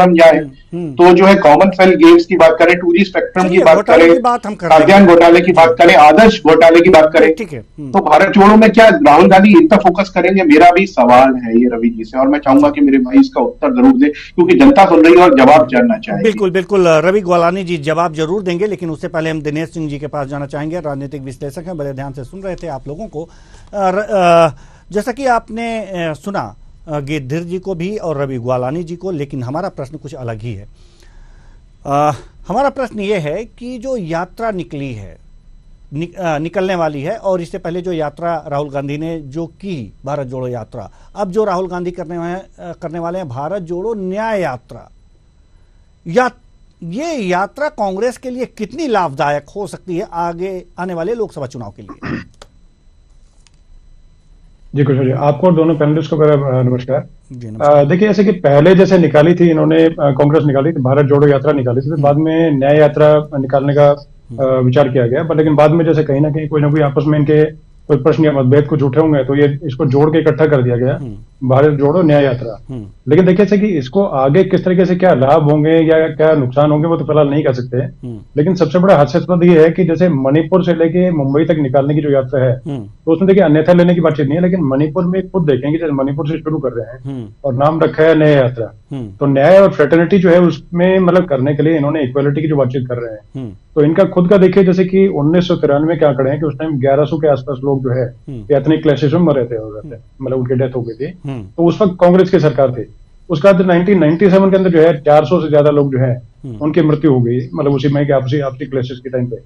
हम जाए तो जो है कॉमनवेल्थ गेम्स की बात करें, टूरी स्पेक्ट्रम की चलिए बात घोटाले करें, की बात हम कर खाद्यान्न लेंगे। घोटाले की जी बात करें, आदर्श घोटाले की बात करें, ठीक ठीक है। तो भारत जोड़ो में क्या राहुल गांधी इन पर फोकस करेंगे? मेरा भी सवाल है ये रवि जी से, और मैं चाहूंगा जी कि मेरे भाई इसका उत्तर जरूर दे, क्योंकि जनता सुन रही है और जवाब जानना चाहेगी। बिल्कुल बिल्कुल रवि ग्वालानी जी जवाब जरूर देंगे, लेकिन उससे पहले हम दिनेश सिंह जी के पास जाना चाहेंगे। राजनीतिक विश्लेषक हैं, बड़े ध्यान से सुन रहे थे आप लोगों को। जैसा कि आपने सुना गिरधर जी को भी और रवि ग्वालानी जी को, लेकिन हमारा प्रश्न कुछ अलग ही है। हमारा प्रश्न ये है कि जो यात्रा निकली है, निकलने वाली है, और इससे पहले जो यात्रा राहुल गांधी ने जो की, भारत जोड़ो यात्रा, अब जो राहुल गांधी करने वाले हैं भारत जोड़ो न्याय यात्रा, या ये यात्रा कांग्रेस के लिए कितनी लाभदायक हो सकती है आगे आने वाले लोकसभा चुनाव के लिए? जी कुशल जी, आपको और दोनों पैनलिस्ट को मेरा नमस्कार। जी नमस्कार। देखिए, ऐसे कि पहले जैसे निकाली थी इन्होंने, कांग्रेस निकाली थी, भारत जोड़ो यात्रा निकाली थी, तो बाद में न्याय यात्रा निकालने का विचार किया गया। पर लेकिन बाद में जैसे कहीं ना कोई आपस में इनके कोई प्रश्न या मतभेद कुछ उठे होंगे, तो ये इसको जोड़ के इकट्ठा कर दिया गया, भारत जोड़ो न्याय यात्रा। लेकिन देखिए ऐसे कि इसको आगे किस तरीके से क्या लाभ होंगे या क्या नुकसान होंगे वो तो फिलहाल नहीं कह सकते। लेकिन सबसे बड़ा हास्यास्पद ये है कि जैसे मणिपुर से लेके मुंबई तक निकालने की जो यात्रा है, तो उसमें देखिए अन्यथा लेने की बातचीत नहीं है, लेकिन मणिपुर में खुद देखेंगे, जैसे मणिपुर से शुरू कर रहे हैं और नाम रखा है न्याय यात्रा, तो न्याय और फ्रेटर्निटी जो है उसमें मतलब करने के लिए इन्होंने इक्वालिटी की जो बातचीत कर रहे हैं, तो इनका खुद का देखिए जैसे कि 1993 के आंकड़े हैं कि उस टाइम 1100 के आसपास लोग जो है एथनिक क्लैशेस में मरे थे, मतलब उनकी डेथ हो गई थी। तो उस वक्त कांग्रेस की सरकार थी। उसके बाद 1997 के अंदर जो है 400 से ज्यादा लोग जो है उनकी मृत्यु हो गई, मतलब उसी में आपसी आपसी क्लैशेस के टाइम पे।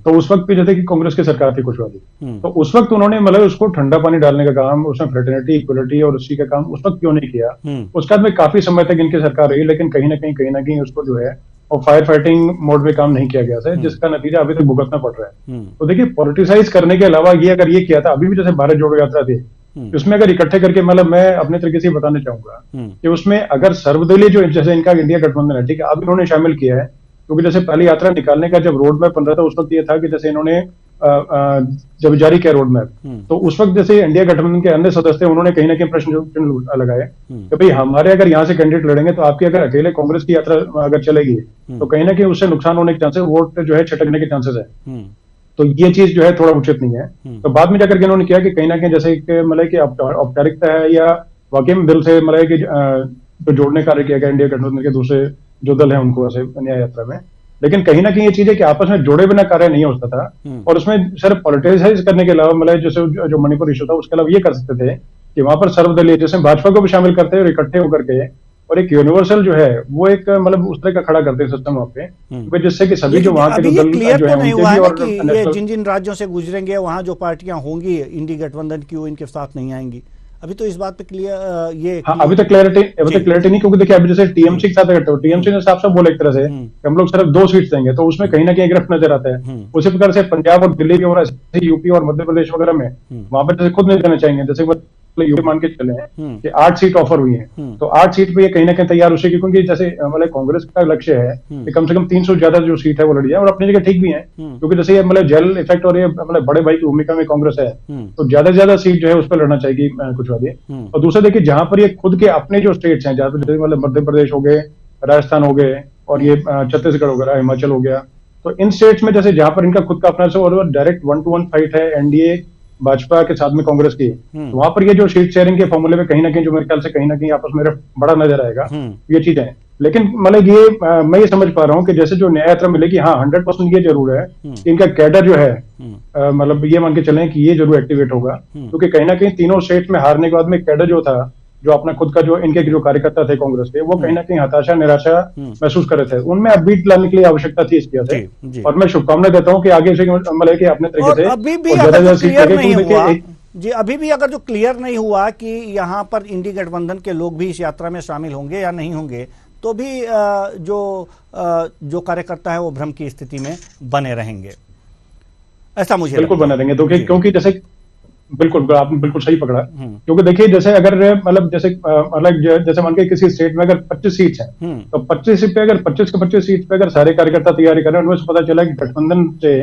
तो उस वक्त भी जैसे कि कांग्रेस की सरकार थी कुछ वाली, तो उस वक्त उन्होंने मतलब उसको ठंडा पानी डालने का काम, उसमें फ्रेटर्निटी इक्वलिटी और उसी का काम उस वक्त क्यों नहीं किया? उसके बाद में काफी समय तक इनकी सरकार रही, लेकिन कहीं ना कहीं उसको जो है और फायर फाइटिंग मोड में काम नहीं किया गया था, जिसका नतीजा अभी तक भुगतना पड़ रहा है। तो देखिए पॉलिटिसाइज करने के अलावा ये अगर ये किया था, अभी भी जैसे भारत जोड़ो यात्रा थी, उसमें अगर इकट्ठे करके, मतलब मैं अपने तरीके से बताना चाहूंगा कि उसमें अगर सर्वदलीय जो जैसे इनका इंडिया गठबंधन है, ठीक है, अब इन्होंने शामिल किया है, क्योंकि जैसे पहली यात्रा निकालने का जब रोड मैप बन रहा था उस वक्त ये था कि जैसे इन्होंने जब जारी किया रोड मैप, तो उस वक्त जैसे इंडिया गठबंधन के अन्य सदस्य उन्होंने कहीं ना कहीं प्रश्न लगाए कि भाई हमारे अगर यहाँ से कैंडिडेट लड़ेंगे तो आपकी अगर अकेले कांग्रेस की यात्रा अगर चलेगी तो कहीं ना कहीं उससे नुकसान होने के चांसेस, वोट जो है छटकने के चांसेस है। तो ये चीज जो है थोड़ा उचित नहीं है। तो बाद में जाकर के इन्होंने किया कि कहीं ना कहीं जैसे मतलब कि औपचारिकता है या वाकई में दिल से मतलब कि जो जोड़ने कार्य किया गया इंडिया गठबंधन के दूसरे जो दल है उनको ऐसे न्याय यात्रा में, लेकिन कहीं ना कहीं ये चीज है कि आपस में जोड़े बिना कार्य नहीं हो सकता था। और उसमें सिर्फ पॉलिटिसाइज करने के अलावा मतलब जैसे जो मणिपुर इशू था उसके अलावा ये कर सकते थे कि वहां पर सर्वदलीय जैसे भाजपा को भी शामिल करते हैं और इकट्ठे होकर के और एक यूनिवर्सल जो है वो एक मतलब उस तरह का खड़ा करते हैं सिस्टम वहां पे, जिससे कि सभी जो वहां के जो दल क्लियर जो तो है नहीं उनके हुआ भी है और कि ये जिन जिन राज्यों से गुजरेंगे वहां जो पार्टियां होंगी इंडी गठबंधन की वो इनके साथ नहीं आएंगी। अभी तो इस बात पे क्लियर ये हाँ, अभी तक क्लैरिटी नहीं, क्योंकि देखिए अभी जैसे टीएमसी के साथ करते हो, टीएमसी ने साफ साफ बोला एक तरह से कि हम लोग सिर्फ 2 सीट देंगे, तो उसमें कहीं ना कहीं गिरफ्त नजर आता है। उसी प्रकार से पंजाब और दिल्ली और यूपी और मध्य प्रदेश वगैरह में वहां पर जैसे खुद नहीं देना चाहेंगे, जैसे यूपी मान के चले हैं कि 8 सीट ऑफर हुई है, तो 8 सीट पे ये कहीं ना कहीं तैयार उसे, क्योंकि जैसे मतलब कांग्रेस का लक्ष्य है कि कम से कम 300 ज्यादा जो सीट है वो लड़ जाए, और अपनी जगह ठीक भी है, क्योंकि जैसे ये मतलब जेल इफेक्ट और ये मतलब बड़े भाई की भूमिका में कांग्रेस है, तो ज्यादा से ज्यादा सीट जो है उस पर लड़ना चाहिए कुछ वाली। और दूसरा देखिए जहां पर ये खुद के अपने जो स्टेट्स हैं, जहां पर जैसे मतलब मध्य प्रदेश हो गए, राजस्थान हो गए और ये छत्तीसगढ़ हो गया, हिमाचल हो गया, तो इन स्टेट्स में जैसे जहां पर इनका खुद का अपना से और डायरेक्ट 1-to-1 फाइट है एनडीए भाजपा के साथ में कांग्रेस की, तो वहां पर ये जो सीट शेयरिंग के फॉर्मूले में कहीं ना कहीं जो मेरे ख्याल से कहीं ना कहीं आपस में बड़ा नजर आएगा ये चीजें। लेकिन मतलब ये मैं ये समझ पा रहा हूँ कि जैसे जो न्याय यात्रा मिलेगी, हाँ 100% ये जरूर है कि इनका कैडर जो है मतलब ये मान के चलें कि ये जरूर एक्टिवेट होगा, क्योंकि कहीं ना कहीं तीनों स्टेट में हारने के बाद में कैडर जो था, जो अपना खुद का जो इनके जो कार्यकर्ता थे कांग्रेस के, वो कहीं ना कहीं हताशा निराशा महसूस कर रहे थे, उनमें अपबीट लाने के लिए आवश्यकता थी इसकी से। और मैं शुभकामनाएं देता हूँ कि आगे से मतलब कि अपने तरीके से अभी भी अगर क्लियर नहीं हुआ जी, अभी भी अगर जो क्लियर नहीं हुआ कि यहाँ पर इंडी गठबंधन के लोग भी इस यात्रा में शामिल होंगे या नहीं होंगे, तो भी जो कार्यकर्ता है वो भ्रम की स्थिति में बने रहेंगे, ऐसा मुझे बिल्कुल बने रहेंगे। तो क्योंकि जैसे बिल्कुल, आपने बिल्कुल सही पकड़ा। क्योंकि देखिए, जैसे अगर मतलब जैसे जैसे मान के किसी स्टेट में अगर 25 सीट्स हैं, तो 25 सीट पे अगर 25 के 25 सीट पे अगर सारे कार्यकर्ता तैयारी कर रहे हैं, उनमें से पता चला कि गठबंधन से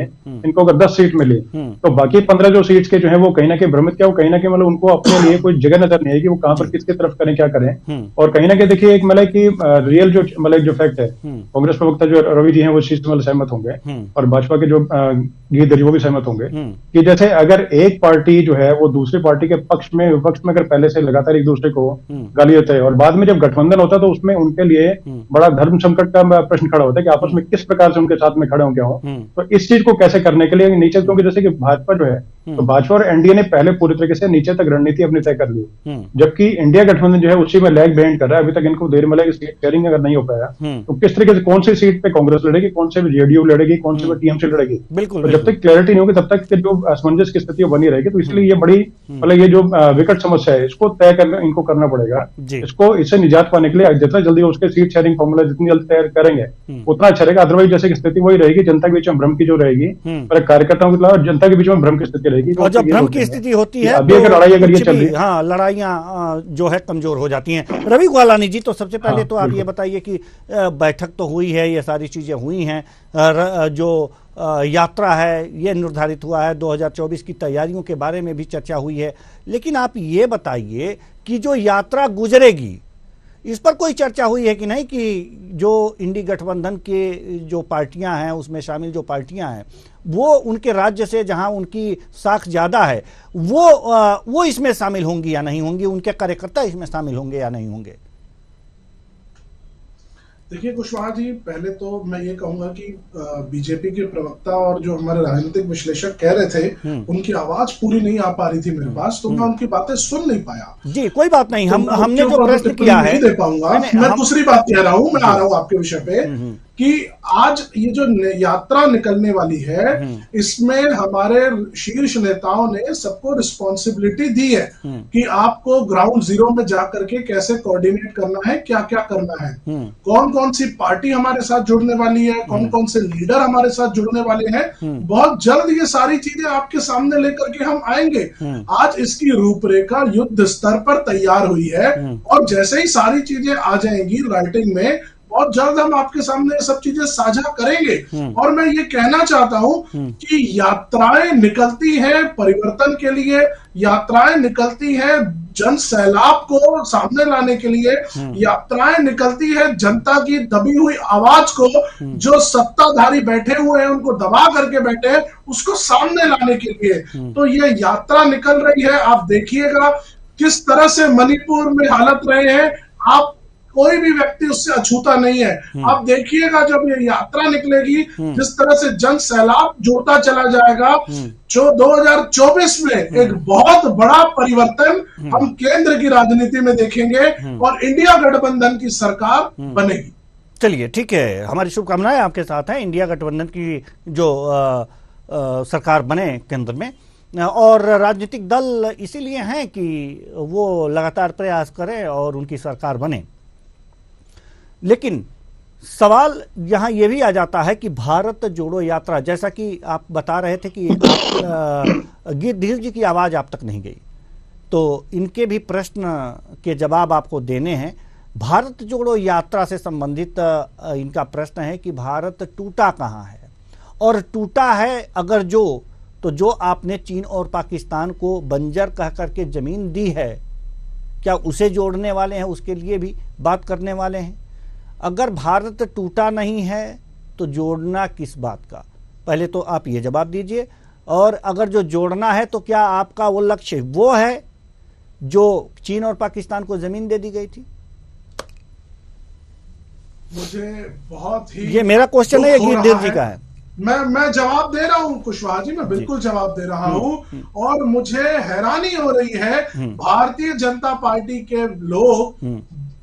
इनको अगर 10 सीट मिली, तो बाकी 15 जो सीट्स के जो है वो कहीं ना कहीं भ्रमित, क्या वो कहीं ना कहीं मतलब उनको अपने लिए कोई जगह नजर नहीं है कि वो कहां पर किसकी तरफ करें, क्या करें। और कहीं ना कहीं देखिए, एक मतलब कि रियल जो मतलब जो फैक्ट है, कांग्रेस प्रवक्ता जो रवि जी हैं वो इस चीज से मतलब सहमत होंगे, और भाजपा के जो गीत जी वो भी सहमत होंगे कि जैसे अगर एक पार्टी जो है वो दूसरी पार्टी के पक्ष में विपक्ष में अगर पहले से लगातार एक दूसरे को गाली देते हैं, और बाद में जब गठबंधन होता है तो उसमें उनके लिए बड़ा धर्म संकट का प्रश्न खड़ा होता है कि आपस में किस प्रकार से उनके साथ में खड़े होंगे हों। तो इस चीज को कैसे करने के लिए नीचे, क्योंकि जैसे कि भाजपा जो है, तो भाजपा और एनडीए ने पहले पूरी तरीके से नीचे तक रणनीति अपनी तय कर ली, जबकि इंडिया गठबंधन जो है उसी में लैग बिहाइंड कर रहा है। अभी तक इनको देर मिलेगी, सीट शेयरिंग अगर नहीं हो पाया तो किस तरीके से कौन सी सीट पे कांग्रेस लड़ेगी, कौन से जेडीयू लड़ेगी, कौन से टीएमसी लड़ेगी, बिल्कुल, तो जब तक क्लैरिटी नहीं होगी तब तक जो असमंजस की स्थिति बनी रहेगी। तो इसलिए ये बड़ी मतलब ये जो विकट समस्या है, इसको तय करना इनको करना पड़ेगा। इसको इससे निजात पाने के लिए जितना जल्दी उसके सीट शेयरिंग फॉर्मूला जितनी जल्दी तैयार करेंगे उतना अच्छा रहेगा। अदरवाइज जैसे कि स्थिति वही रहेगी, जनता के बीच में भ्रम की जो रहेगी, कार्यकर्ताओं के खिलाफ जनता के बीच में भ्रम की स्थिति रहेगी। और जब भ्रम की स्थिति होती है अभी अगर लड़ाई अगर ये चल रही है, हाँ, लड़ाइयां जो है कमजोर हो जाती हैं। रवि ग्वालानी जी, तो सबसे पहले तो आप ये बताइए कि बैठक तो हुई है, ये सारी चीजें हुई हैं, जो यात्रा है ये निर्धारित हुआ है, 2024 की तैयारियों के बारे में भी चर्चा हुई है, लेकिन आप ये बताइए कि जो यात्रा गुजरेगी इस पर कोई चर्चा हुई है कि नहीं, कि जो इंडी गठबंधन के जो पार्टियां हैं उसमें शामिल जो पार्टियां हैं वो उनके राज्य से जहां उनकी साख ज्यादा है वो इसमें शामिल होंगी या नहीं होंगी, उनके कार्यकर्ता इसमें शामिल होंगे या नहीं होंगे? देखिए कुशवाहा जी, पहले तो मैं ये कहूंगा कि बीजेपी के प्रवक्ता और जो हमारे राजनीतिक विश्लेषक कह रहे थे उनकी आवाज पूरी नहीं आ पा रही थी मेरे पास, तो मैं उनकी बातें सुन नहीं पाया। जी, कोई बात नहीं, हमने जो प्रश्न किया है नहीं दे पाऊंगा। मैं दूसरी बात कह रहा हूं, मैं आ रहा हूं आपके विषय पे कि आज ये जो यात्रा निकलने वाली है इसमें हमारे शीर्ष नेताओं ने सबको रिस्पॉन्सिबिलिटी दी है कि आपको ग्राउंड जीरो में जाकर के कैसे कोऑर्डिनेट करना है, क्या क्या करना है, कौन कौन सी पार्टी हमारे साथ जुड़ने वाली है, कौन कौन से लीडर हमारे साथ जुड़ने वाले हैं। बहुत जल्द ये सारी चीजें आपके सामने लेकर के हम आएंगे। आज इसकी रूपरेखा युद्ध स्तर पर तैयार हुई है और जैसे ही सारी चीजें आ जाएंगी राइटिंग में, बहुत जल्द हम आपके सामने ये सब चीजें साझा करेंगे। और मैं ये कहना चाहता हूं कि यात्राएं निकलती हैं परिवर्तन के लिए, यात्राएं निकलती हैं जन सैलाब को सामने लाने के लिए, यात्राएं निकलती है जनता की दबी हुई आवाज को, जो सत्ताधारी बैठे हुए हैं उनको दबा करके बैठे हैं, उसको सामने लाने के लिए। तो ये यात्रा निकल रही है। आप देखिएगा किस तरह से मणिपुर में हालत रहे हैं, आप कोई भी व्यक्ति उससे अछूता नहीं है। आप देखिएगा जब ये यात्रा निकलेगी जिस तरह से जन सैलाब जुड़ता चला जाएगा, जो 2024 में एक बहुत बड़ा परिवर्तन हम केंद्र की राजनीति में देखेंगे और इंडिया गठबंधन की सरकार बनेगी। चलिए ठीक है, हमारी शुभकामनाएं आपके साथ हैं, इंडिया गठबंधन की जो सरकार बने केंद्र में, और राजनीतिक दल इसीलिए हैं कि वो लगातार प्रयास करें और उनकी सरकार बने। लेकिन सवाल यहाँ ये भी आ जाता है कि भारत जोड़ो यात्रा, जैसा कि आप बता रहे थे कि गिरधीर जी की आवाज़ आप तक नहीं गई, तो इनके भी प्रश्न के जवाब आपको देने हैं। भारत जोड़ो यात्रा से संबंधित इनका प्रश्न है कि भारत टूटा कहाँ है, और टूटा है अगर तो जो आपने चीन और पाकिस्तान को बंजर कह करके जमीन दी है, क्या उसे जोड़ने वाले हैं, उसके लिए भी बात करने वाले हैं? अगर भारत टूटा नहीं है तो जोड़ना किस बात का? पहले तो आप ये जवाब दीजिए। और अगर जो जोड़ना है तो क्या आपका वो लक्ष्य वो है जो चीन और पाकिस्तान को जमीन दे दी गई थी? मुझे बहुत ही, ये मेरा क्वेश्चन है, ये गिरधीर जी का है। मैं जवाब दे रहा हूं कुशवाहा जी, मैं बिल्कुल जवाब दे रहा हूं। और मुझे हैरानी हो रही है भारतीय जनता पार्टी के लोग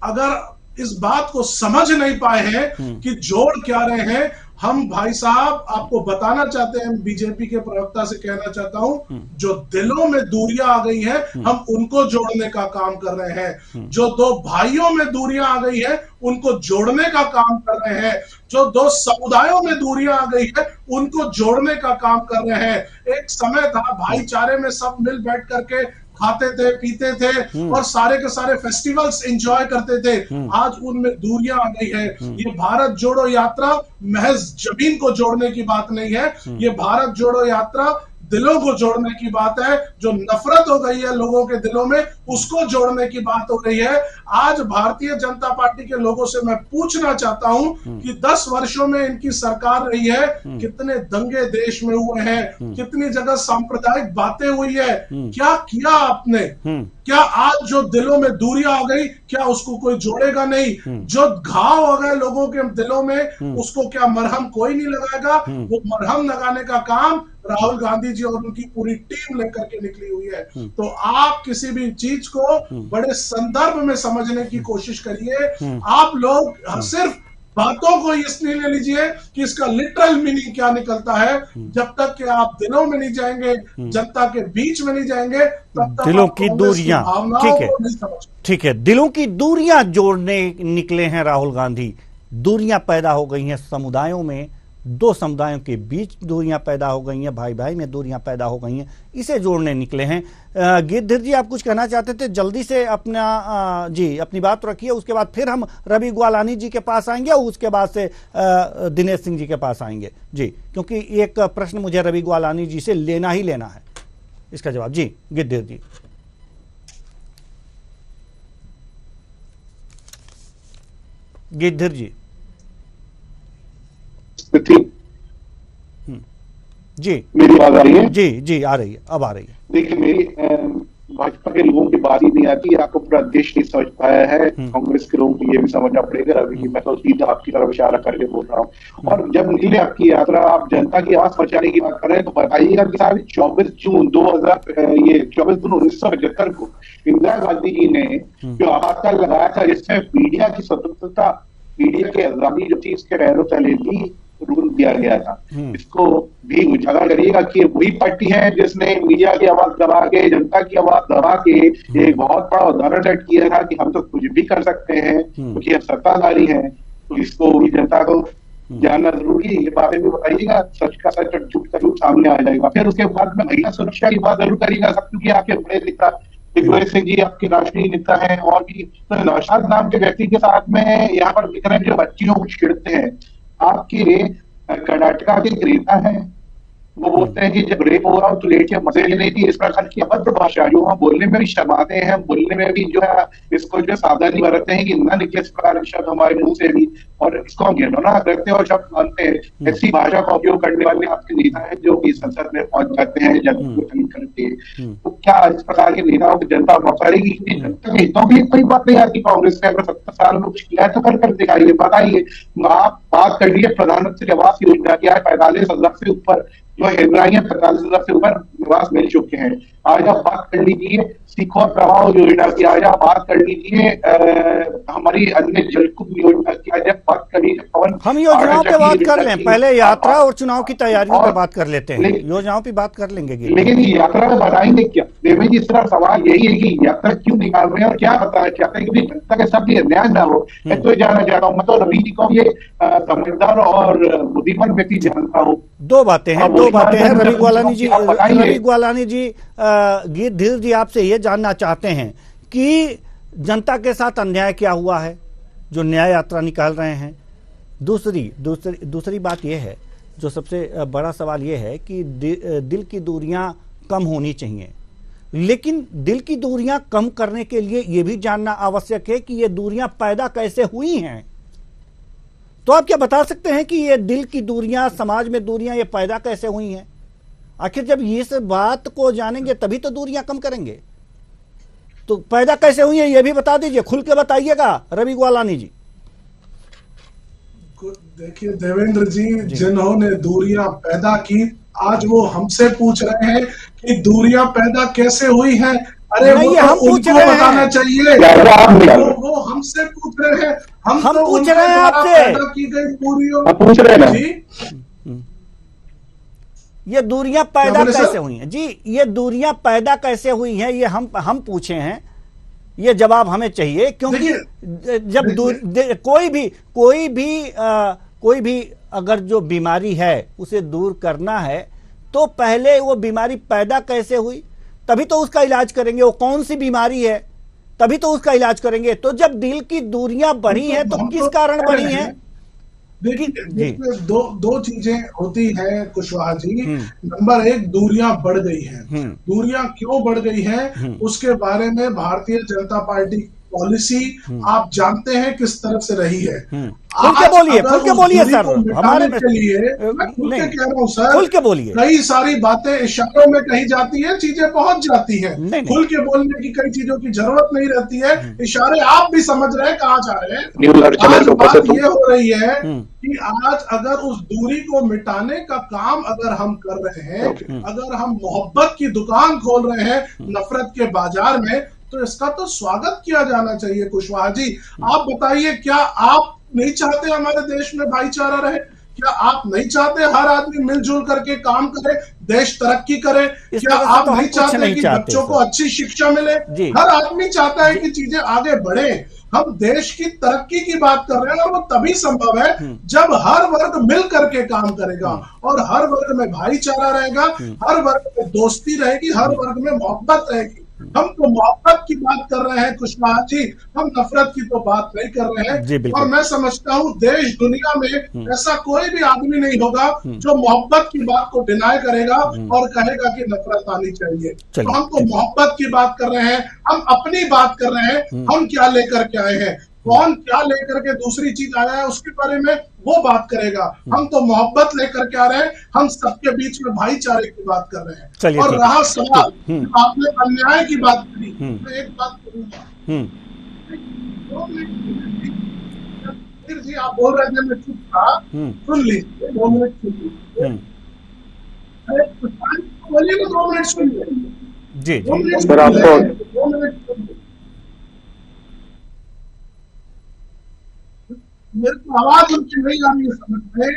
अगर इस बात को समझ नहीं पाए हैं कि जोड़ क्या रहे हैं। हम भाई साहब आपको बताना चाहते हैं, बीजेपी के प्रवक्ता से कहना चाहता हूं, जो दिलों में दूरियां आ गई हैं हम उनको जोड़ने का काम कर रहे हैं। जो दो भाइयों में दूरियां आ गई है उनको जोड़ने का काम कर रहे हैं। जो दो समुदायों में दूरियां आ गई है उनको जोड़ने का काम कर रहे हैं। एक समय था भाईचारे में सब मिल बैठ करके खाते थे, पीते थे और सारे के सारे फेस्टिवल्स एंजॉय करते थे। आज उनमें दूरियां आ गई है। ये भारत जोड़ो यात्रा महज जमीन को जोड़ने की बात नहीं है, ये भारत जोड़ो यात्रा दिलों को जोड़ने की बात है। जो नफरत हो गई है लोगों के दिलों में उसको जोड़ने की बात हो रही है। आज भारतीय जनता पार्टी के लोगों से मैं पूछना चाहता हूं कि 10 वर्षों में इनकी सरकार रही है, कितने दंगे देश में हुए हैं, कितनी जगह सांप्रदायिक बातें हुई है, क्या किया आपने? क्या आज जो दिलों में दूरियां आ गई क्या उसको कोई जोड़ेगा नहीं? जो घाव हो गए लोगों के दिलों में उसको क्या मरहम कोई नहीं लगाएगा? वो मरहम लगाने का काम राहुल गांधी जी और उनकी पूरी टीम लेकर के निकली हुई है। तो आप किसी भी चीज को बड़े संदर्भ में समझने की कोशिश करिए। आप लोग सिर्फ बातों को इसलिए ले लीजिए कि इसका लिटरल मीनिंग क्या निकलता है। जब तक कि आप दिलों में नहीं जाएंगे, जनता के बीच में नहीं जाएंगे, तब तक दिलों की दूरियां, ठीक है, दिलों की दूरियां जोड़ने निकले हैं राहुल गांधी। दूरियां पैदा हो गई हैं समुदायों में, दो समुदायों के बीच दूरियां पैदा हो गई हैं, भाई भाई में दूरियां पैदा हो गई हैं, इसे जोड़ने निकले हैं। गिरधर जी आप कुछ कहना चाहते थे, जल्दी से अपना जी अपनी बात रखिए, उसके बाद फिर हम रवि ग्वालानी जी के पास आएंगे और उसके बाद से दिनेश सिंह जी के पास आएंगे जी, क्योंकि एक प्रश्न मुझे रवि ग्वालानी जी से लेना ही लेना है इसका जवाब। जी गिरधर जी। गिरधर जी जी मेरी आवाज आ रही है? जी जी आ रही है, अब आ रही है। देखिए मेरी भाजपा के लोगों की बात ही नहीं आती, आपको पूरा देश नहीं समझ पाया है। कांग्रेस के लोगों को ये भी समझना पड़ेगा अभी कि मैं तो सीधा आपकी तरफ इशारा करके बोल रहा हूँ। और जब निकले आपकी यात्रा, आप जनता की आवाज पहुंचाने की बात कर रहे हैं, तो बताइएगा कि साहब 24 जून 1975 को इंदिरा गांधी जी ने जो आपातकाल लगाया था, जिसमें मीडिया की स्वतंत्रता, मीडिया की आजादी जो थी, इसके पैरों तले भी रूल दिया गया था। इसको भी उजागर करिएगा कि वही पार्टी है जिसने मीडिया की आवाज दबा के, जनता की आवाज दबा के एक बहुत बड़ा उदाहरण सेट किया था कि हम तो कुछ भी कर सकते हैं क्योंकि हम सत्ताधारी हैं। तो इसको भी जनता को जानना जरूरी है। ये बातें भी बताइएगा, सच का सच और झूठ का झूठ सामने आ जाएगा। फिर उसके बाद में महिला सुरक्षा की बात जरूर करिएगा, सब क्योंकि आपके बड़े नेता दिग्विजय सिंह जी आपके राष्ट्रीय नेता हैं, और भी तो नौशाद नाम के व्यक्ति के साथ में यहाँ पर दिख रहे हैं जो बच्चियों को छेड़ते हैं। आपके कर्नाटका के नेता हैं, वो बोलते हैं कि जब रेप हो रहा हो तो लेट के मजे लेने की, इस प्रकार की अभद्र भाषा जो हम बोलने में भी शर्माते हैं, बोलने में भी जो है इसको जो सावधानी बरतते हैं कि ना निकले इस प्रकार के शब्द हमारे मुंह से भी, और इसको हम घिनौना करते हैं और शब्द मानते हैं। ऐसी भाषा का उपयोग करने वाले आपके नेता हैं जो कि संसद में पहुंच जाते हैं, जनता को तंग करते हैं। तो क्या इस प्रकार के नेताओं की जनता करेगी? जनता के हितों की कोई बात नहीं आती कांग्रेस के। अगर 70 साल में कुछ किया है तो कर दिखाइए, बताइए। आप बात कर लीजिए प्रधानमंत्री आवास योजना की, आज 45,000 से ऊपर जो हिंदुरानियां 45,000 से ऊपर निवास मिल चुके हैं। आज आप बात कर लीजिए सीखो प्रभाव योजना की, आज आप बात कर लीजिए हमारी अन्य जलकुंभ योजना की, आज आप बात कर लीजिए पवन। हम योजनाओं पे बात कर लें, पहले यात्रा और चुनाव की तैयारियों पे बात कर लेते हैं, योजनाओं पे बात कर लेंगे। लेकिन यात्रा में बताएंगे क्या? देवेंद्र जी इसका सवाल यही है कि यात्रा क्यों निकाल रहे हैं और क्या बताना चाहते हैं कि जनता के साथ अन्याय ना हो। मैं तो जानना चाहता हूँ, मैं तो रवि जी को ये समझदार और बुद्धिमान व्यक्ति जानता हूँ। दो बातें हैं रवि ग्वालानी जी। रवि ग्वालानी जी, गिरधर जी आपसे ये जानना चाहते हैं कि जनता के साथ अन्याय क्या हुआ है जो न्याय यात्रा निकाल रहे हैं। दूसरी बात यह है, जो सबसे बड़ा सवाल यह है कि दिल की दूरियां कम होनी चाहिए, लेकिन दिल की दूरियां कम करने के लिए यह भी जानना आवश्यक है कि ये दूरियां पैदा कैसे हुई हैं। तो आप क्या बता सकते हैं कि ये दिल की दूरियां, समाज में दूरियां, ये पैदा कैसे हुई हैं? आखिर जब ये सब बात को जानेंगे तभी तो दूरियां कम करेंगे। तो पैदा कैसे हुई है ये भी बता दीजिए, खुल के बताइएगा रवि ग्वालानी जी। देखिए देवेंद्र जी, जिन्होंने दूरियां पैदा की, आज वो हमसे पूछ रहे हैं कि दूरियां पैदा कैसे हुई हैं। अरे नहीं, वो ये तो हम पूछ उनको रहे हैं। बताना चाहिए, आप नहीं डाल रहे। वो हमसे पूछ रहे हैं। हम हम तो पूछ उनके रहे हैं द्वारा आपसे। पैदा की गई दूरियों, आप पूछ रहे हैं ना। जी ये दूरियां पैदा बोले सर? कैसे हुई हैं जी? ये दूरियां पैदा कैसे हुई हैं, ये हम पूछे हैं। ये जवाब हमें चाहिए, क्योंकि जब कोई भी अगर जो बीमारी है उसे दूर करना है तो पहले वो बीमारी पैदा कैसे हुई, तभी तो उसका इलाज करेंगे। वो कौन सी बीमारी है, तभी तो उसका इलाज करेंगे। तो जब दिल की दूरियां बढ़ी हैं तो किस कारण बढ़ी हैं? देखिए दो चीजें होती हैं कुशवाहा जी। नंबर एक, दूरियां बढ़ गई हैं। दूरियां क्यों बढ़ गई हैं उसके बारे में भारतीय जनता पार्टी पॉलिसी आप जानते हैं किस तरह से रही है। खुल के बोलिए सर, हमारे में के लिए मैं खुल के कह रहा हूँ सर, खुल के बोलिए। कई सारी बातें इशारों में कही जाती है, चीजें पहुंच जाती हैं। नहीं। खुल के बोलने की कई चीजों की जरूरत नहीं रहती है। इशारे आप भी समझ रहे हैं कहाँ जा रहे हैं। आज बात ये हो रही है कि आज अगर उस दूरी को मिटाने का काम अगर हम कर रहे हैं, अगर हम मोहब्बत की दुकान खोल रहे हैं नफरत के बाजार में, तो इसका तो स्वागत किया जाना चाहिए। कुशवाहा जी, आप बताइए, क्या आप नहीं चाहते हमारे देश में भाईचारा रहे? क्या आप नहीं चाहते हर आदमी मिलजुल करके काम करे, देश तरक्की करे? क्या आप नहीं चाहते कि बच्चों को अच्छी शिक्षा मिले? हर आदमी चाहता है कि चीजें आगे बढ़े। हम देश की तरक्की की बात कर रहे हैं और वो तभी संभव है जब हर वर्ग मिल करके काम करेगा और हर वर्ग में भाईचारा रहेगा, हर वर्ग में दोस्ती रहेगी, हर वर्ग में मोहब्बत रहेगी। हम तो मोहब्बत की बात कर रहे हैं कुशवाहा जी, हम नफरत की तो बात नहीं कर रहे हैं। और मैं समझता हूँ देश दुनिया में ऐसा कोई भी आदमी नहीं होगा जो मोहब्बत की बात को डिनाई करेगा और कहेगा कि नफरत आनी चाहिए। तो हम तो मोहब्बत की बात कर रहे हैं, हम अपनी बात कर रहे हैं। हम क्या लेकर के आए हैं, कौन क्या लेकर के दूसरी चीज आया है उसके बारे में वो बात करेगा। हम तो मोहब्बत लेकर के आ रहे हैं, हम सबके बीच में भाईचारे की बात कर रहे हैं। और रहा सवाल, आपने अन्याय की बात करी, मैं एक बात करूंगा। फिर जी आप बोल रहे थे, मैं चुप था, सुन लीजिए 2 मिनट सुन लीजिए। बोलिए ना, 2 मिनट सुनिए जी। 2 मिनट मेरे को आवाज उनकी नहीं आ रही है समझ में,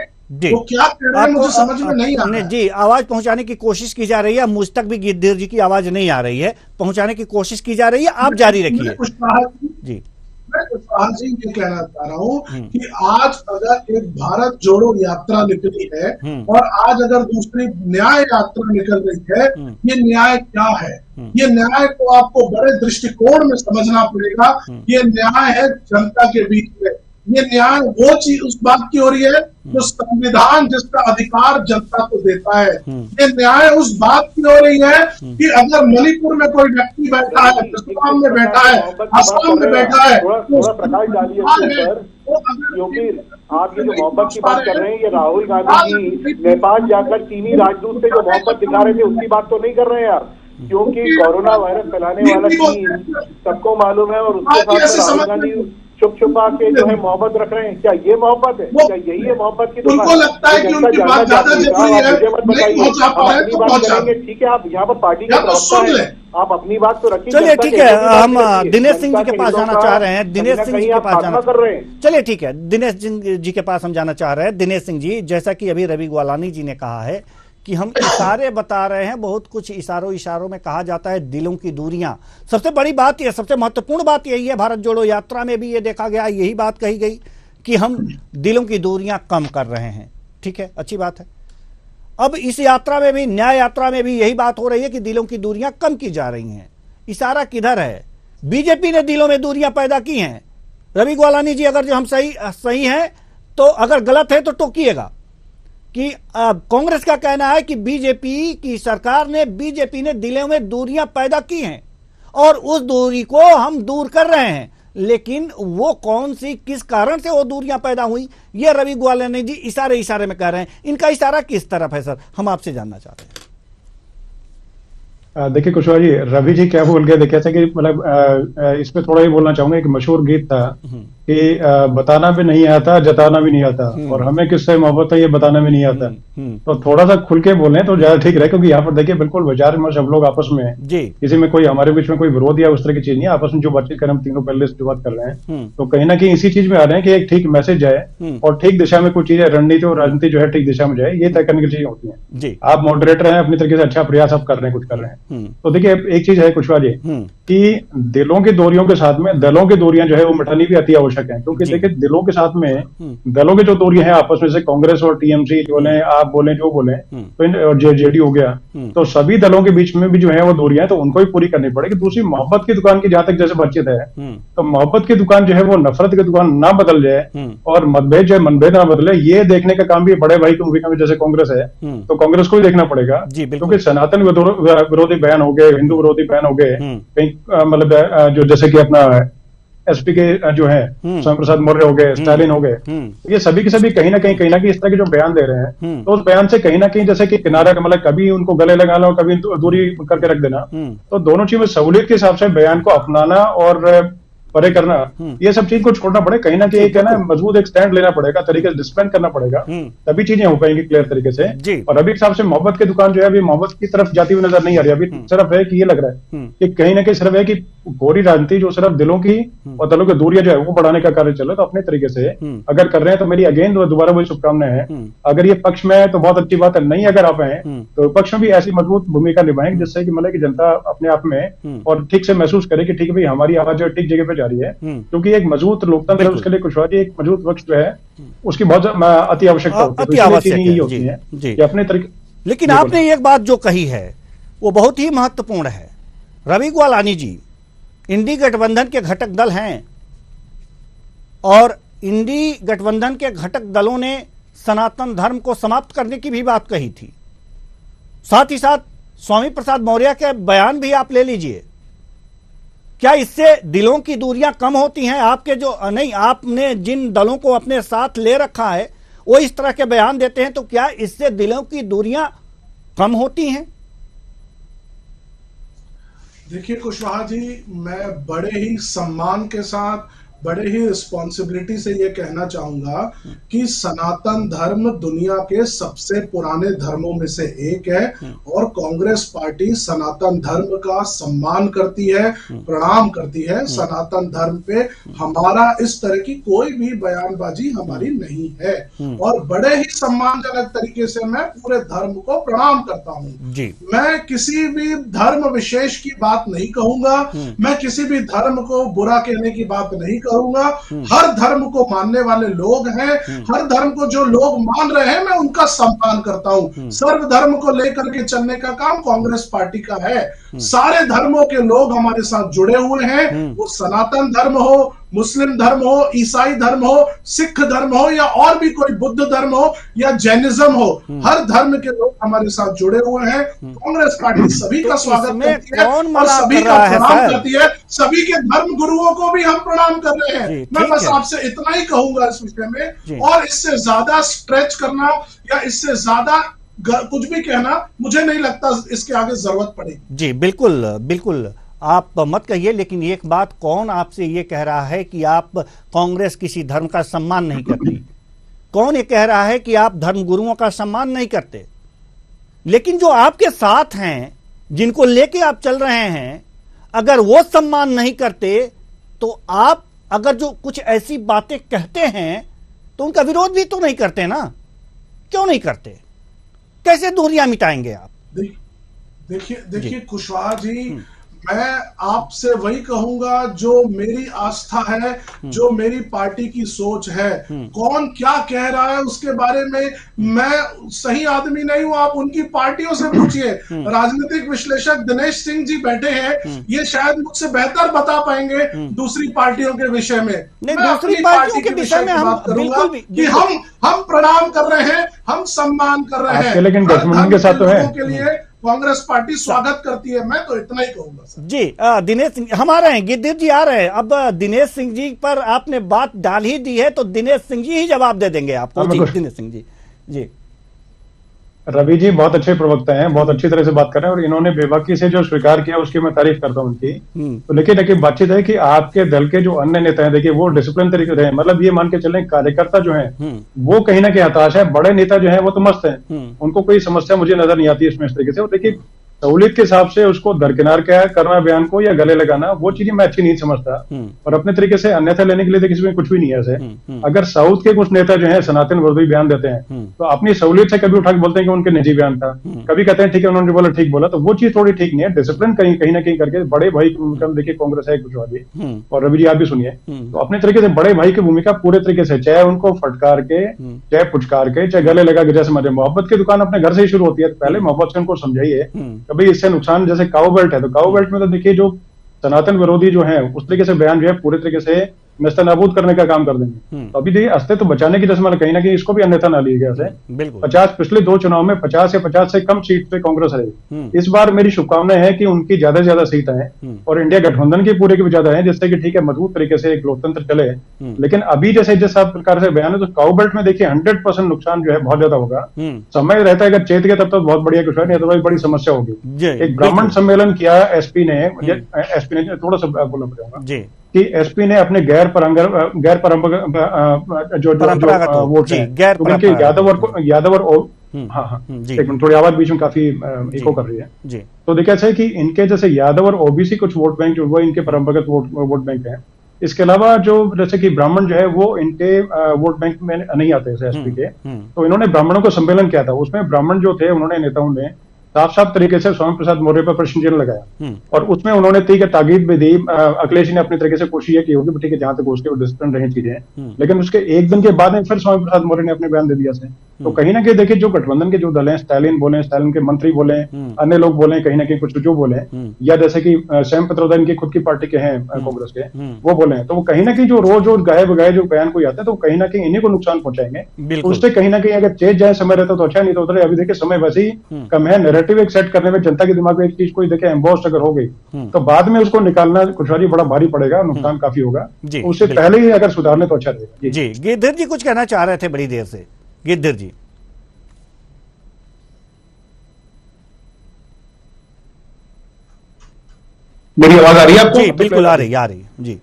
वो क्या कह रहे हैं मुझे समझ में नहीं आ रहा है। जी, आवाज पहुंचाने की कोशिश की जा रही है, मुझ तक भी गिद्धिर जी की आवाज नहीं आ रही है, पहुंचाने की कोशिश की जा रही है, आप जारी रखिए जी। मैं कुशवाहा जी ये कहना चाह रहा हूँ कि आज अगर एक भारत जोड़ो यात्रा निकली है और आज अगर दूसरी न्याय यात्रा निकल रही है, ये न्याय क्या है? ये न्याय को आपको बड़े दृष्टिकोण में समझना पड़ेगा। ये न्याय है जनता के बीच में, ये न्याय वो चीज उस बात की हो रही है जो संविधान जिसका अधिकार जनता को देता है। ये न्याय उस बात की हो रही है कि अगर मणिपुर में कोई व्यक्ति बैठा है, मिजोरम में बैठा है, असम में बैठा है, थोड़ा प्रकाश डालिए क्योंकि आप ये जो मोहब्बत की बात कर रहे हैं, ये राहुल गांधी जी नेपाल जाकर चीनी राजदूत से जो मोहब्बत दिखा रहे थे उसकी बात तो नहीं कर रहे हैं आप, क्योंकि कोरोना वायरस फैलाने वाला चीन सबको मालूम है और उसके साथ राहुल गांधी छुप छुपा के जो है मोहब्बत रख रहे हैं। क्या ये मोहब्बत है? क्या यही है मोहब्बत की? उनको लगता है कि उनकी बात ज्यादा जरूरी है, नहीं पहुंचा पा रहे तो पहुंचाएंगे। ठीक है, आप यहाँ पर पार्टी का प्रवक्ता है, आप अपनी बात तो रखिए। चलिए ठीक है, हम दिनेश सिंह जी के पास जाना चाह रहे हैं। दिनेश सिंह जी के पास जाना कर रहे हैं। चलिए ठीक है, दिनेश जी के पास हम जाना चाह रहे हैं। दिनेश सिंह जी, जैसा कि अभी रवि ग्वालानी जी ने कहा है कि हम इशारे बता रहे हैं, बहुत कुछ इशारों में कहा जाता है दिलों की दूरियां। सबसे बड़ी बात यह, सबसे महत्वपूर्ण बात यही है, भारत जोड़ो यात्रा में भी ये देखा गया, यही बात कही गई कि हम दिलों की दूरियां कम कर रहे हैं। ठीक है, अच्छी बात है। अब इस यात्रा में भी, न्याय यात्रा में भी यही बात हो रही है कि दिलों की दूरियां कम की जा रही हैं। इशारा किधर है? बीजेपी ने दिलों में दूरियां पैदा की हैं। रवि ग्वालानी जी, अगर जो हम सही हैं तो, अगर गलत है तो टोकिएगा कि कांग्रेस का कहना है कि बीजेपी की सरकार ने, बीजेपी ने दिलों में दूरियां पैदा की हैं और उस दूरी को हम दूर कर रहे हैं। लेकिन वो कौन सी, किस कारण से वो दूरियां पैदा हुई, ये रवि ग्वालानी जी इशारे में कह रहे हैं। इनका इशारा किस तरफ है सर, हम आपसे जानना चाहते हैं। देखिए कुशवाहा जी, रवि जी क्या बोल गए देखिए, ऐसा कि मतलब इस पे थोड़ा ही बोलना चाहूंगा। एक मशहूर गीत था कि बताना भी नहीं आता, जताना भी नहीं आता, और हमें किससे मोहब्बत है ये बताना भी नहीं आता। तो थोड़ा सा खुल के बोलें तो ज्यादा ठीक रहे, क्योंकि यहाँ पर देखिए बिल्कुल विचार विमर्श हम लोग आपस में जी किसी में कोई हमारे बीच में कोई विरोध या उस तरह की चीज नहीं है। आपस में जो बातचीत कर रहे हैं, हम तीनों पहले से बात कर रहे हैं, तो कहीं ना कहीं इसी चीज में आ रहे हैं कि एक ठीक मैसेज जाए और ठीक दिशा में कुछ चीजें, रणनीति और राजनीति जो है ठीक दिशा में जाए, ये तय करने की चीजें होती है। जी आप मॉडरेटर हैं, अपनी तरीके से अच्छा प्रयास आप कर रहे हैं, कुछ कर रहे हैं। तो देखिए एक चीज है कुशवाहा जी, कि दिलों की दूरियों के साथ में दलों की दूरियां जो है वो मिटानी भी अति आवश्यक है। क्योंकि देखिए दिलों के साथ में दलों की जो दूरियां हैं आपस में, से कांग्रेस और टीएमसी बोले, आप बोले, जो बोले, तो और जेडी हो गया, तो सभी दलों के बीच में भी जो है वो दूरियां हैं, तो उनको भी पूरी करनी पड़ेगी। दूसरी, मोहब्बत की दुकान की जहां तक जैसे बातचीत है, तो मोहब्बत की दुकान जो है वो नफरत की दुकान ना बदल जाए, और मतभेद जो है मनभेद ना बदले, ये देखने का काम भी बड़े भाई की भूमिका में जैसे कांग्रेस है, तो कांग्रेस को भी देखना पड़ेगा। क्योंकि सनातन विरोधी बयान हो गए, हिंदू विरोधी बयान हो गए, कहीं मतलब जो जैसे कि अपना एसपी के जो है स्वयं प्रसाद मौर्य हो गए, स्टालिन हो गए, ये सभी के सभी कहीं ना कहीं इस तरह के जो बयान दे रहे हैं, तो उस बयान से कहीं ना कहीं जैसे कि किनारा, मतलब कभी उनको गले लगा लो, कभी दूरी करके रख देना, तो दोनों चीज में सहूलियत के हिसाब से बयान को अपनाना और परे करना, ये सब चीज को छोड़ना पड़े। कहीं ना कहीं क्या ना, मजबूत एक स्टैंड लेना पड़ेगा, तरीके से डिस्प्लेन करना पड़ेगा, तभी चीजें हो पाएंगी क्लियर तरीके से। और अभी हिसाब से मोहब्बत की दुकान जो है अभी मोहब्बत की तरफ जाती हुई नजर नहीं आ रही। अभी सिर्फ है कि ये लग रहा है कि कहीं ना कहीं सिर्फ है कि गोरी राजनीति जो सिर्फ दिलों की और दलों की दूरियां जो है वो बढ़ाने का कार्य चल रहा है। तो अपने तरीके से अगर कर रहे हैं तो मेरी अगेन दोबारा वही शुभकामनाएं हैं। अगर ये पक्ष में है तो बहुत अच्छी बात है, नहीं अगर आप हैं तो विपक्ष में भी ऐसी मजबूत भूमिका निभाएंगे जिससे कि मतलब कि जनता अपने आप में और ठीक से महसूस करे कि ठीक है भाई, हमारी आवाज जो ठीक जगह पे जा रही है। क्योंकि एक मजबूत लोकतंत्र है, उसके लिए कुशवाहा जी एक मजबूत पक्ष जो है उसकी बहुत अति आवश्यकता होती है अपने तरीके। लेकिन आपने एक बात जो कही है वो बहुत ही महत्वपूर्ण है। रवि ग्वालानी जी इंडी गठबंधन के घटक दल हैं, और इंडी गठबंधन के घटक दलों ने सनातन धर्म को समाप्त करने की भी बात कही थी। साथ ही साथ स्वामी प्रसाद मौर्य के बयान भी आप ले लीजिए। क्या इससे दिलों की दूरियां कम होती हैं? आपके जो नहीं, आपने जिन दलों को अपने साथ ले रखा है वो इस तरह के बयान देते हैं, तो क्या इससे दिलों की दूरियां कम होती हैं? देखिए कुशवाहा जी, मैं बड़े ही सम्मान के साथ, बड़े ही रिस्पॉन्सिबिलिटी से ये कहना चाहूंगा कि सनातन धर्म दुनिया के सबसे पुराने धर्मों में से एक है, और कांग्रेस पार्टी सनातन धर्म का सम्मान करती है, प्रणाम करती है। सनातन धर्म पे हमारा इस तरह की कोई भी बयानबाजी हमारी नहीं है, और बड़े ही सम्मानजनक तरीके से मैं पूरे धर्म को प्रणाम करता हूं। मैं किसी भी धर्म विशेष की बात नहीं कहूंगा, मैं किसी भी धर्म को बुरा कहने की बात नहीं करूंगा। हर धर्म को मानने वाले लोग हैं, हर धर्म को जो लोग मान रहे हैं मैं उनका सम्मान करता हूं। सर्व धर्म को लेकर के चलने का काम कांग्रेस पार्टी का है। सारे धर्मों के लोग हमारे साथ जुड़े हुए हैं, वो सनातन धर्म हो, मुस्लिम धर्म हो, ईसाई धर्म हो, सिख धर्म हो, या और भी कोई बुद्ध धर्म हो या जैनिज्म हो, हर धर्म के लोग हमारे साथ जुड़े हुए हैं। कांग्रेस पार्टी सभी का स्वागत करती है और सभी का प्रणाम करती है। सभी के धर्म गुरुओं को भी हम प्रणाम कर रहे हैं। मैं बस आपसे इतना ही कहूंगा इस विषय में, और इससे ज्यादा स्ट्रेच करना या इससे ज्यादा कुछ भी कहना मुझे नहीं लगता इसके आगे जरूरत पड़ेगी। जी बिल्कुल बिल्कुल, आप मत कहिए। लेकिन एक बात, कौन आपसे ये कह रहा है कि आप कांग्रेस किसी धर्म का सम्मान नहीं करती? कौन ये कह रहा है कि आप धर्म गुरुओं का सम्मान नहीं करते? लेकिन जो आपके साथ हैं, जिनको लेके आप चल रहे हैं, अगर वो सम्मान नहीं करते तो आप अगर जो कुछ ऐसी बातें कहते हैं तो उनका विरोध भी तो नहीं करते ना? क्यों नहीं करते? कैसे दूरियां मिटाएंगे आप? देखिए कुशवाहा जी, मैं आपसे वही कहूंगा जो मेरी आस्था है, जो मेरी पार्टी की सोच है। कौन क्या कह रहा है उसके बारे में मैं सही आदमी नहीं हूं, आप उनकी पार्टियों से पूछिए। राजनीतिक विश्लेषक दिनेश सिंह जी बैठे हैं, ये शायद मुझसे बेहतर बता पाएंगे दूसरी पार्टियों के विषय में। मैं दूसरी पार्टियों के विषय में बात करूंगा कि हम प्रणाम कर रहे हैं, हम सम्मान कर रहे हैं, लेकिन गठबंधन के साथ तो है के लिए कांग्रेस पार्टी स्वागत करती है। मैं तो इतना ही कहूंगा सर। जी दिनेश सिंह हम आ रहे हैं, गिद्धिर जी आ रहे हैं। अब दिनेश सिंह जी पर आपने बात डाल ही दी है तो दिनेश सिंह जी ही जवाब दे देंगे आपको। जी दिनेश सिंह जी। जी रवि जी बहुत अच्छे प्रवक्ता हैं, बहुत अच्छी तरह से बात कर रहे हैं और इन्होंने बेबाकी से जो स्वीकार किया उसकी मैं तारीफ करता हूं उनकी। तो लेकिन देखिए बातचीत है कि आपके दल के जो अन्य नेता हैं, देखिए वो डिसिप्लिन तरीके से हैं, मतलब ये मान के चलें कार्यकर्ता जो है वो कहीं ना कहीं हताश है, बड़े नेता जो है वो तो मस्त हैं, उनको कोई समस्या मुझे नजर नहीं आती इसमें इस तरीके से। और देखिए सहूलियत के हिसाब से उसको दरकिनार क्या करना बयान को या गले लगाना, वो चीजें मैं अच्छी नहीं समझता। और अपने तरीके से अन्यथा लेने के लिए देखिए इसमें कुछ भी नहीं है ऐसे। अगर साउथ के कुछ नेता जो है सनातन विरोधी बयान देते हैं तो अपनी सहूलियत से कभी उठा के बोलते हैं कि उनके निजी बयान था, कभी कहते हैं ठीक है उन्होंने बोला ठीक बोला, तो वो चीज थोड़ी ठीक नहीं है। डिसिप्लिन कहीं ना कहीं करके बड़े भाई की भूमिका में देखिए कांग्रेस है कुशवाहा और रवि जी आप भी सुनिए, तो अपने तरीके से बड़े भाई की भूमिका पूरे तरीके से, चाहे उनको फटकार के, चाहे पुचकार के, चाहे गले लगा के, जैसे मोहब्बत की दुकान अपने घर से ही शुरू होती है, तो पहले मोहब्बत से उनको समझाइए कभी इससे नुकसान। जैसे काऊ बेल्ट है तो काऊ बेल्ट में तो देखिए जो सनातन विरोधी जो है उस तरीके से बयान जो है पूरे तरीके से नस्तनाबूद करने का काम कर देंगे। तो अभी देखिए अस्तित्व बचाने की जैसे कहीं ना कहीं इसको भी अन्यथा ना लिया गया है। 50 पिछले 2 चुनाव में 50 या 50 से कम सीट पे कांग्रेस रहेगी। इस बार मेरी शुभकामनाएं हैं कि उनकी ज्यादा से ज्यादा सीटें हैं और इंडिया गठबंधन की पूरे की भी ज्यादा है, जिससे कि ठीक है मजबूत तरीके से एक लोकतंत्र चले। लेकिन अभी जैसे जिस प्रकार से बयान है तो काऊ बेल्ट में देखिए 100% नुकसान जो है बहुत ज्यादा होगा। समय रहता है अगर चेत गया तब तो बहुत बढ़िया कुछ है, नहीं तो भाई बड़ी समस्या होगी। एक ब्राह्मण सम्मेलन किया एसपी ने थोड़ा सा बोलना पड़ेगा कि एसपी ने अपने गैर परंपरागत जो वोट है यादव और हाँ एक मिनट, थोड़ी आवाज बीच में काफी इको कर रही है। तो देखा है कि इनके जैसे यादव और ओबीसी कुछ वोट बैंक जो वो इनके परंपरागत वोट बैंक है। इसके अलावा जो जैसे कि ब्राह्मण जो है वो इनके वोट बैंक में नहीं आते जैसे एसपी के, तो इन्होंने ब्राह्मणों को सम्मेलन किया था। उसमें ब्राह्मण जो थे उन्होंने नेताओं ने साफ तरीके से स्वामी प्रसाद मौर्य पर प्रश्न चिन्ह लगाया और उसमें उन्होंने ठीक है ताकीद भी दी। अखिलेश जी ने अपने तरीके से कोशिश की होगी ठीक है जहां तक उसके डिसिप्लिन रही चीजें, लेकिन उसके एक दिन के बाद में फिर स्वामी प्रसाद मौर्य ने अपने बयान दे दिया। तो कहीं ना कहीं देखिए जो गठबंधन के जो दल हैं, स्टालिन बोले, स्टालिन के मंत्री बोले, अन्य लोग बोले, कहीं ना कहीं कुछ जो बोले, या जैसे कि सैम पित्रोदा इनकी खुद की पार्टी के हैं कांग्रेस के, वो बोले, तो वो कहीं ना कहीं जो रोज गाये बगाए जो बयान कोई आता है तो कहीं ना कहीं इन्हीं को नुकसान पहुंचाएंगे। उससे कहीं ना कहीं अगर चेंज जाए समय रहता तो अच्छा, नहीं तो उतरे। अभी देखिए समय वैसे ही कम है, नैरेटिव एक सेट करने में जनता के दिमाग में एक चीज कोई देखे एम्बोस्ट अगर हो गई तो बाद में उसको निकालना कुशवाहा बड़ा भारी पड़ेगा, नुकसान काफी होगा। उससे पहले ही अगर सुधारने तो अच्छा रहेगा। जी गिरधर जी कुछ कहना चाह रहे थे बड़ी देर से। गिरधर जी मेरी आवाज आ रही है आपको? जी बिल्कुल आ रही जी।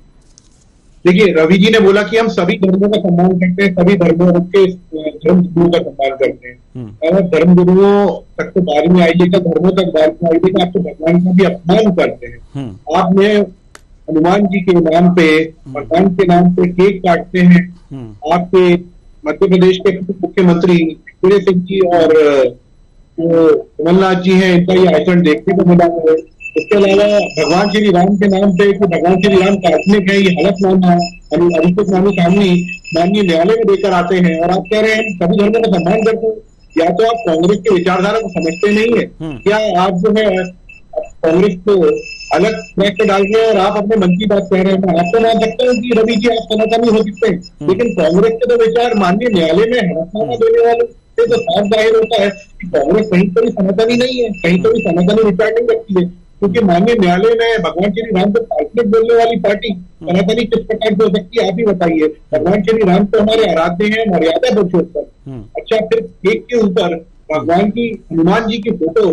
देखिए रवि जी ने बोला कि हम सभी धर्मों का सम्मान करते हैं, सभी धर्मों के धर्म गुरुओं का सम्मान करते हैं। अगर धर्म गुरुओं तक तो बाद में आइएगा, धर्मों तक बाद में आइएगा, आप तो भगवान का भी अपमान करते हैं। आपने हनुमान जी के नाम पे, भगवान के नाम पे केक काटते हैं। आपके मध्य प्रदेश के मुख्यमंत्री दिग्विजय सिंह जी और जो कमलनाथ जी हैं, इनका ये आचरण देखने को मिला है। इसके अलावा भगवान श्री राम के नाम पे कि भगवान श्री राम काल्पनिक है, ये हलफनामा अभिषेक स्वामी माननीय न्यायालय में लेकर आते हैं और आप कह रहे हैं सभी धर्मों का सम्मान करते हैं। या तो आप कांग्रेस की विचारधारा को समझते नहीं है, क्या आप जो है कांग्रेस को अलग ट्रैक पे डाल रहे हैं और आप अपने मन की बात कह रहे हैं। मैं आपको मान सकता हूँ कि रवि जी आप सनातनी हो सकते हैं, लेकिन कांग्रेस के तो विचार माननीय न्यायालय में हलफनामा देने वाले से तो साफ जाहिर होता है कि कांग्रेस कहीं तो भी सनातनी नहीं है, कहीं तो भी सनातनी विचार नहीं रखती है। क्योंकि माननीय न्यायालय में भगवान श्री राम को काल्पनिक बोलने वाली पार्टी सनातनी किस प्रकार की हो सकती है, आप ही बताइए। भगवान श्री राम तो हमारे आराध्य हैं, मर्यादा पुरुषोत्तम। अच्छा, फिर केक के ऊपर भगवान की, हनुमान जी की फोटो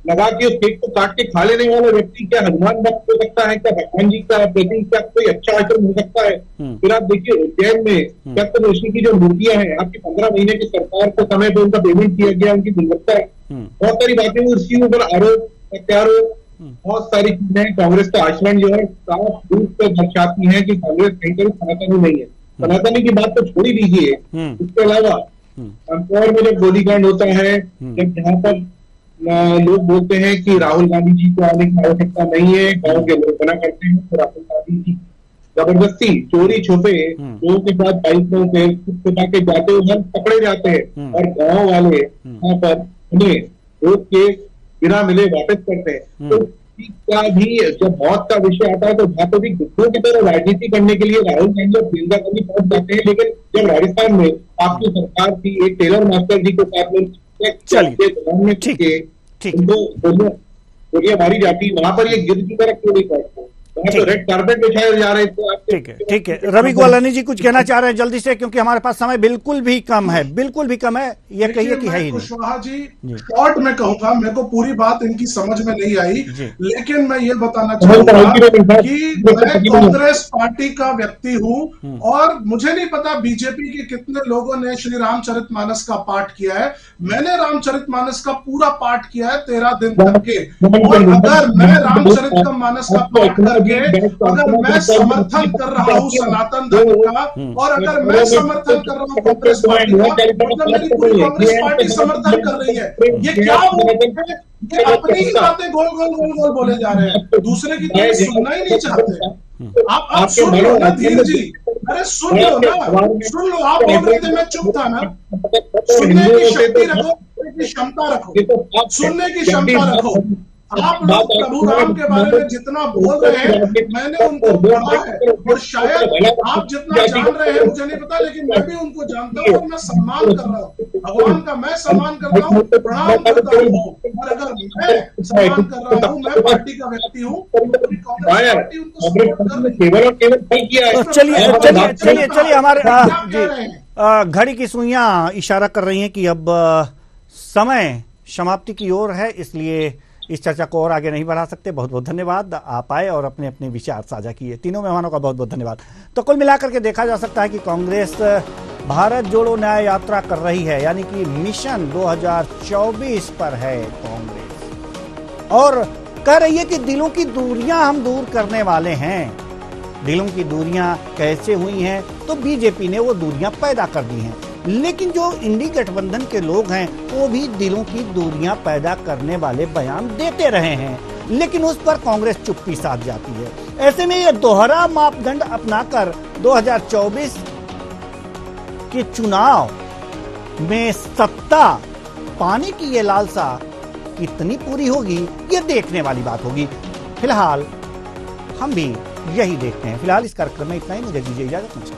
लगा के उस केक को काट के खा लेने वाला व्यक्ति क्या हनुमान भक्त हो सकता है? क्या भगवान जी का प्रति क्या कोई अच्छा आचरण हो सकता है? फिर आप देखिए उज्जैन में सप्तऋषि की जो मूर्तियां हैं, आपकी 15 महीने की सरकार को समय पर उनका पेमेंट किया गया, उनकी गुणवत्ता, बहुत सारी बातें उसी ऊपर आरोप प्रत्यारोप, बहुत सारी चीजें कांग्रेस का आचरण जो है साफ रूप से दर्शाती है कि कांग्रेस कहीं कहीं सनातनी नहीं है। सनातनी की बात तो छोड़ ही दीजिए। इसके अलावा इंदौर में जब गोलीकांड होता है, जब जहां पर लोग बोलते हैं कि राहुल गांधी जी को आने की आवश्यकता नहीं है, गांव के लोग मना करते हैं, तो राहुल गांधी जी जबरदस्ती चोरी छुपे लोगों के साथ बाइकों पे छुपा के जाते हुए पकड़े जाते हैं और गांव वाले वहां पर उन्हें रोक के बिना मिले वापस करते हैं। तो का भी जब मौत का विषय आता है तो वहां पर भी गुट्टों की तरह राजनीति करने के लिए राहुल गांधी और प्रियंका गांधी पहुंच जाते हैं। लेकिन जब राजस्थान में आपकी सरकार थी, एक टेलर मास्टर जी को साथ में उनको गोलियां मारी जाती, वहां पर ये गिद्ध की तरह क्यों नहीं पहुंचते? तो रेड कार्पेट बिछाए जा रहे थे। ठीक है, ठीक है। रवि गोवालानी जी कुछ कहना चाह रहे हैं जल्दी से, क्योंकि हमारे पास समय बिल्कुल भी कम है, बिल्कुल भी कम है। ये कहिए कि है ही नहीं। कुशवाहा जी शॉर्ट में कहूंगा, मेरे को पूरी बात इनकी समझ में नहीं आई, लेकिन मैं ये बताना चाहूंगा कि मैं कांग्रेस पार्टी का व्यक्ति हूं और मुझे नहीं पता बीजेपी के कितने लोगों ने श्री रामचरितमानस का पाठ किया है। मैंने रामचरितमानस का पूरा पाठ किया है 13 दिन तक के, और अगर मैं रामचरितमानस का पाठ करके अगर मैं समर्थन कर रहा हूं सनातन धर्म का, और अगर मैं समर्थन कर रहा हूं कांग्रेस पार्टी का, मतलब मेरी पूरी कांग्रेस पार्टी समर्थन कर रही है। ये क्या ये अपनी ही बातें गोल गोल गोल गोल बोले जा रहे हैं, दूसरे की तो सुनना ही नहीं चाहते। आप सुन लो ना धीर जी, अरे सुन लो ना, सुन लो। आप बोल रहे थे मैं चुप था ना। सुनने की शक्ति रखो, क्षमता रखो, सुनने की क्षमता रखो। आप लोग प्रभु राम के बारे में जितना बोल रहे हैं मैंने उनको पढ़ा है, और शायद आप जितना जान रहे हैं मुझे नहीं पता, लेकिन मैं भी उनको जानता हूँ और मैं सम्मान कर रहा हूँ भगवान का, मैं सम्मान करता हूँ, प्रणाम करता हूँ। और अगर मैं सम्मान कर रहा हूँ, मैं पार्टी का व्यक्ति हूँ, कांग्रेस पार्टी उनको सपोर्ट कर रही है। चलिए चलिए चलिए चलिए, हमारे घड़ी की सुइयां इशारा कर रही हैं कि अब समय समाप्ति की ओर है, इसलिए इस चर्चा को और आगे नहीं बढ़ा सकते। बहुत बहुत धन्यवाद, आप आए और अपने अपने विचार साझा किए। तीनों मेहमानों का बहुत बहुत धन्यवाद। तो कुल मिलाकर के देखा जा सकता है कि कांग्रेस भारत जोड़ो न्याय यात्रा कर रही है, यानी कि मिशन 2024 पर है कांग्रेस, और कह रही है कि दिलों की दूरियां हम दूर करने वाले हैं। दिलों की दूरियां कैसे हुई हैं? तो बीजेपी ने वो दूरियां पैदा कर दी हैं, लेकिन जो इंडी गठबंधन के लोग हैं वो भी दिलों की दूरियां पैदा करने वाले बयान देते रहे हैं, लेकिन उस पर कांग्रेस चुप्पी साध जाती है। ऐसे में ये दोहरा मापदंड अपनाकर 2024 के चुनाव में सत्ता पाने की ये लालसा कितनी पूरी होगी, ये देखने वाली बात होगी। फिलहाल हम भी यही देखते हैं। फिलहाल इस कार्यक्रम में इतना ही, मुझे दीजिए इजाजत।